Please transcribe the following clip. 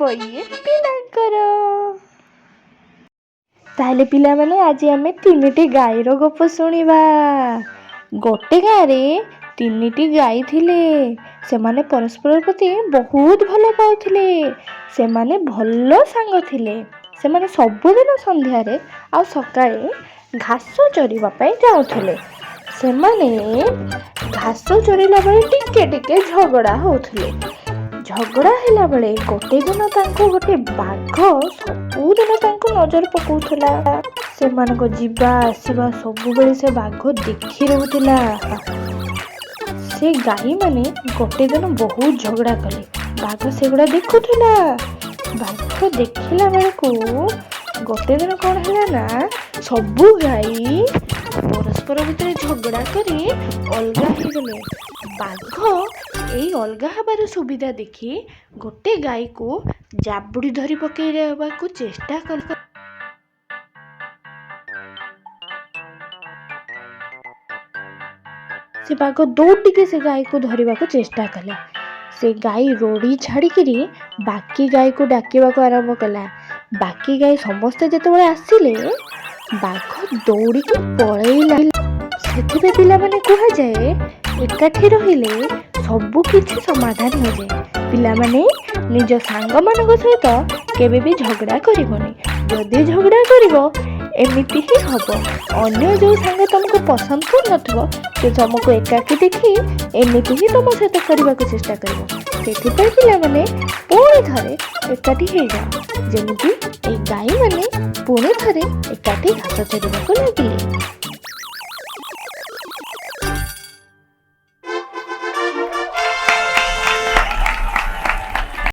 ଇଏ ପିଲାଙ୍କର। ତାହେଲେ ପିଲାମାନେ ଆଜି ଆମେ 3ଟି ଗାଈର ଗପ ଶୁଣିବା। ଗୋଟେ ଗାଁରେ 3ଟି ଗାଈ ଥିଲେ। ସେମାନେ ପରସ୍ପର ପ୍ରତି ବହୁତ ଭଲ ପାଉଥିଲେ। ସେମାନେ ଭଲ ସାଙ୍ଗ ଥିଲେ। ସେମାନେ ସବୁଦିନ ସନ୍ଧ୍ୟାରେ ଆଉ ସକାଳେ ଘାସ ଚରିବା ପାଇଁ ଯାଉଥିଲେ। ସେମାନେ ଘାସ ଚରିଲା ବେଳେ ଟିକେ ଟିକେ ଝଗଡ଼ା ହଉଥିଲେ। ଝଗଡ଼ା ହେଲା ବେଳେ ଗୋଟେ ଦିନ ତାଙ୍କୁ ଗୋଟେ ବାଘ ସବୁଦିନ ତାଙ୍କୁ ନଜର ପକାଉଥିଲା। ସେମାନଙ୍କ ଯିବା ଆସିବା ସବୁବେଳେ ସେ ବାଘ ଦେଖି ରହୁଥିଲା। ସେ ଗାଈମାନେ ଗୋଟେ ଦିନ ବହୁତ ଝଗଡ଼ା କଲେ। ବାଘ ସେଗୁଡ଼ା ଦେଖୁଥିଲା। ବାଘ ଦେଖିଲା ବେଳକୁ ଗୋଟେ ଦିନ କ'ଣ ହେଲା ନା, ସବୁ ଗାଈ ପରସ୍ପର ଭିତରେ ଝଗଡ଼ା କରି ଅଲଗା ହେଇଗଲେ। ବାଘ ଏଇ ଅଲଗା ହେବାର ସୁବିଧା ଦେଖି ଗୋଟେ ଗାଈକୁ ଜାବୁଡ଼ି ଧରି ପକାଇବାକୁ ଚେଷ୍ଟା କଲା। ସେ ବାଘ ଦୌଡ଼ିକି ସେ ଗାଈକୁ ଧରିବାକୁ ଚେଷ୍ଟା କଲା। ସେ ଗାଈ ରୋଡ଼ି ଛାଡ଼ିକିରି ବାକି ଗାଈକୁ ଡାକିବାକୁ ଆରମ୍ଭ କଲା। ବାକି ଗାଈ ସମସ୍ତେ ଯେତେବେଳେ ଆସିଲେ, ବାଘ ଦୌଡ଼ିକି ପଳେଇଲା। ସେଥିପାଇଁ ପିଲାମାନେ କୁହାଯାଏ, ଏକାଠି ରହିଲେ ସବୁ କିଛି ସମାଧାନ ହୋଇଯାଏ। ପିଲାମାନେ ନିଜ ସାଙ୍ଗମାନଙ୍କ ସହିତ କେବେ ବି ଝଗଡ଼ା କରିବନି। ଯଦି ଝଗଡ଼ା କରିବ ଏମିତି ହିଁ ହେବ। ଅନ୍ୟ ଯେଉଁ ସାଙ୍ଗ ତୁମକୁ ପସନ୍ଦ କରୁନଥିବ ସେ ତୁମକୁ ଏକାଠି ଦେଖି ଏମିତି ହିଁ ତୁମ ସହିତ କରିବାକୁ ଚେଷ୍ଟା କରିବ। ସେଥିପାଇଁ ପିଲାମାନେ ପୁଣି ଥରେ ଏକାଠି ହେଇଯାଅ, ଯେମିତି ଏଇ ଗାଈମାନେ ପୁଣି ଥରେ ଏକାଠି ଘାସ ଚରିବାକୁ ଲାଗିଲେ।